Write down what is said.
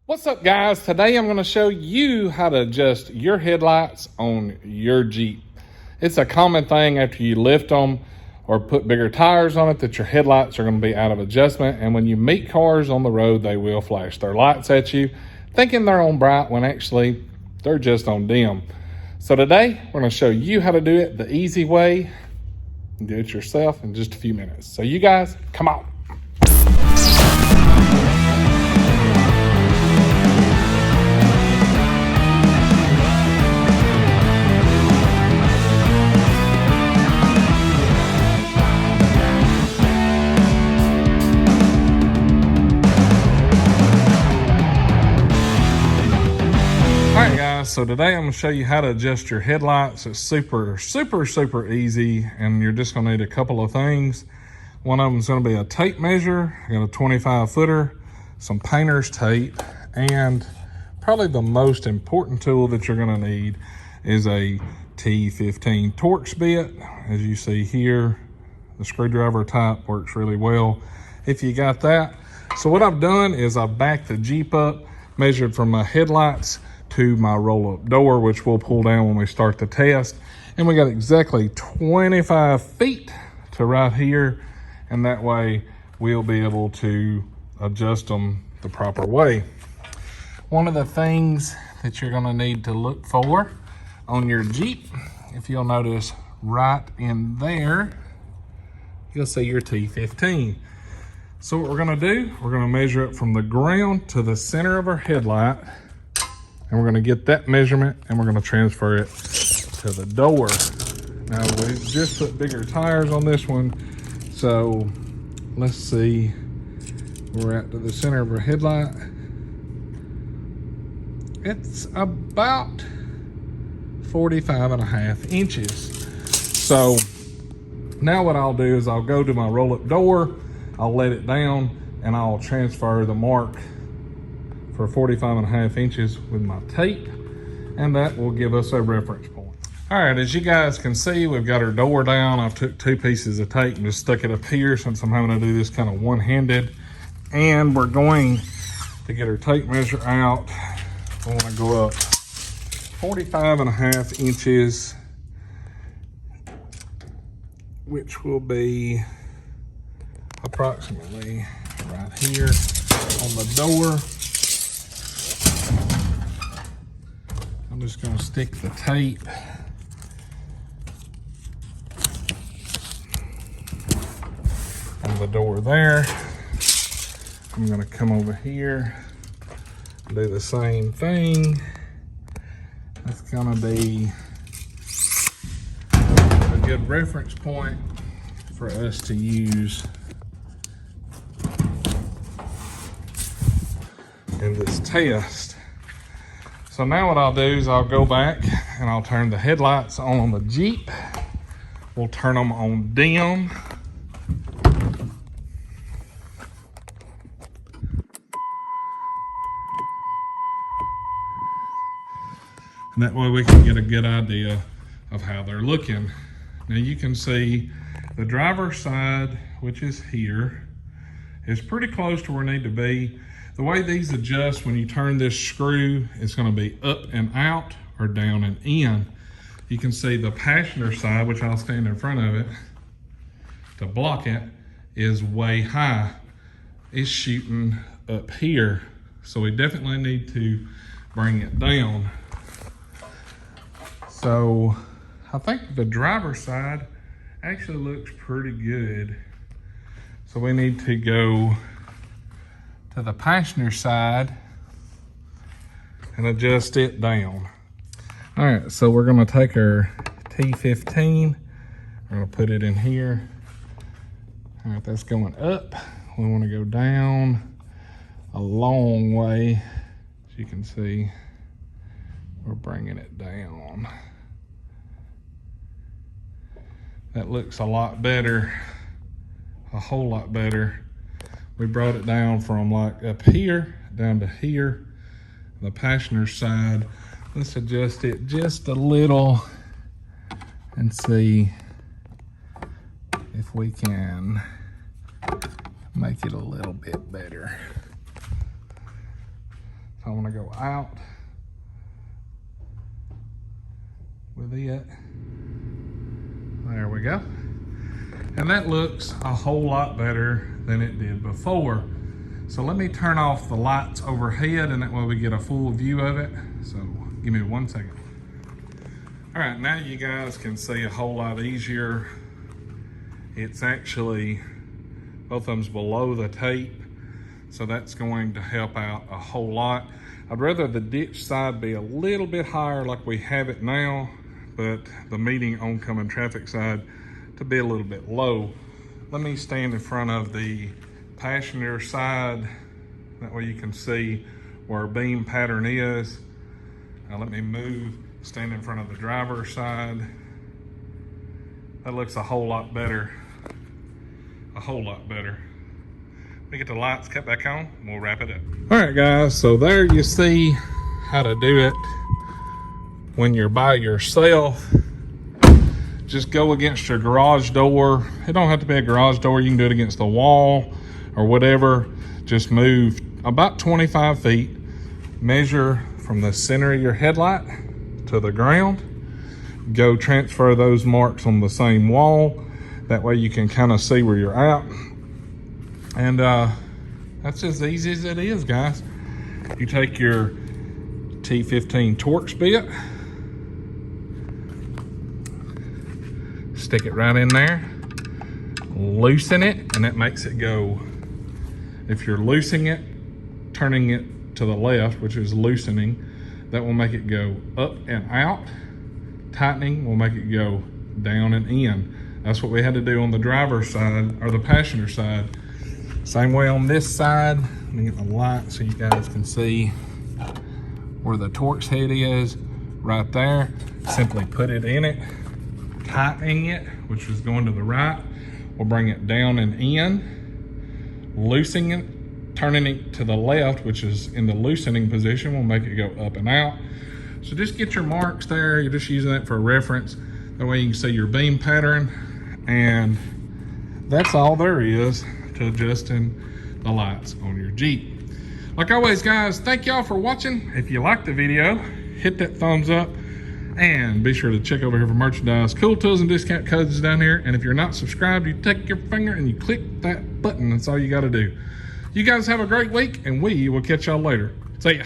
What's up, guys? Today I'm going to show you how to adjust your headlights on your Jeep. It's a common thing after you lift them or put bigger tires on it that your headlights are going to be out of adjustment, and when you meet cars on the road, they will flash their lights at you thinking they're on bright when actually they're just on dim. So today we're going to show you how to do it the easy way. Do it yourself in just a few minutes. So you guys, come on. Alright guys, so today I'm going to show you how to adjust your headlights. It's super easy, and you're just going to need a couple of things. One of them is going to be a tape measure. I got a 25 footer, some painter's tape, and probably the most important tool that you're going to need is a T15 Torx bit. As you see here, the screwdriver type works really well if you got that. So what I've done is I've backed the Jeep up, measured from my headlights to my roll-up door, which we'll pull down when we start the test. And we got exactly 25 feet to right here, and that way we'll be able to adjust them the proper way. One of the things that you're gonna need to look for on your Jeep, if you'll notice right in there, you'll see your T15. So what we're gonna do, we're gonna measure it from the ground to the center of our headlight, and we're gonna get that measurement and we're gonna transfer it to the door. Now we just put bigger tires on this one, so let's see, we're at to the center of our headlight. It's about 45.5 inches. So now what I'll do is I'll go to my roll-up door, I'll let it down, and I'll transfer the mark for 45.5 inches with my tape, and that will give us a reference point. All right, as you guys can see, we've got our door down. I've took 2 pieces of tape and just stuck it up here since I'm having to do this kind of one-handed. And we're going to get our tape measure out. I want to go up 45.5 inches, which will be approximately right here on the door. I'm just going to stick the tape on the door there. I'm going to come over here and do the same thing. That's going to be a good reference point for us to use in this test. So now what I'll do is I'll go back and I'll turn the headlights on the Jeep. We'll turn them on dim. And that way we can get a good idea of how they're looking. Now you can see the driver's side, which is here, is pretty close to where we need to be. The way these adjust when you turn this screw, it's going to be up and out or down and in. You can see the passenger side, which I'll stand in front of it to block it, is way high. It's shooting up here. So we definitely need to bring it down. So I think the driver's side actually looks pretty good. So we need to go to the passenger side and adjust it down. All right, so we're gonna take our T15, we're gonna put it in here. All right, that's going up. We wanna go down a long way. As you can see, we're bringing it down. That looks a lot better, a whole lot better. We brought it down from like up here down to here. The passenger side, let's adjust it just a little and see if we can make it a little bit better. So I want to go out with it. There we go. And that looks a whole lot better than it did before. So let me turn off the lights overhead, and that way we get a full view of it. So give me 1 second. All right, now you guys can see a whole lot easier. It's actually, both of them's below the tape, so that's going to help out a whole lot. I'd rather the ditch side be a little bit higher like we have it now, but the median oncoming traffic side to be a little bit low. Let me stand in front of the passenger side. That way you can see where our beam pattern is. Now let me move, stand in front of the driver's side. That looks a whole lot better. A whole lot better. Let me get the lights cut back on and we'll wrap it up. All right guys, so there you see how to do it when you're by yourself. Just go against your garage door. It don't have to be a garage door. You can do it against the wall or whatever. Just move about 25 feet. Measure from the center of your headlight to the ground. Go transfer those marks on the same wall. That way you can kind of see where you're at. And that's as easy as it is, guys. You take your T15 Torx bit, stick it right in there, loosen it, and that makes it go. If you're loosening it, turning it to the left, which is loosening, that will make it go up and out. Tightening will make it go down and in. That's what we had to do on the driver's side, or the passenger side. Same way on this side. Let me get the light so you guys can see where the Torx head is, right there. Simply put it in it, tightening it, which is going to the right, will bring it down and in. Loosening it, turning it to the left, which is in the loosening position, will make it go up and out. So just get your marks there. You're just using that for reference. That way you can see your beam pattern. And that's all there is to adjusting the lights on your Jeep. Like always, guys, thank y'all for watching. If you liked the video, hit that thumbs up and be sure to check over here for merchandise. Cool tools and discount codes down here. And if you're not subscribed, you take your finger and you click that button. That's all you got to do. You guys have a great week, and we will catch y'all later. See ya.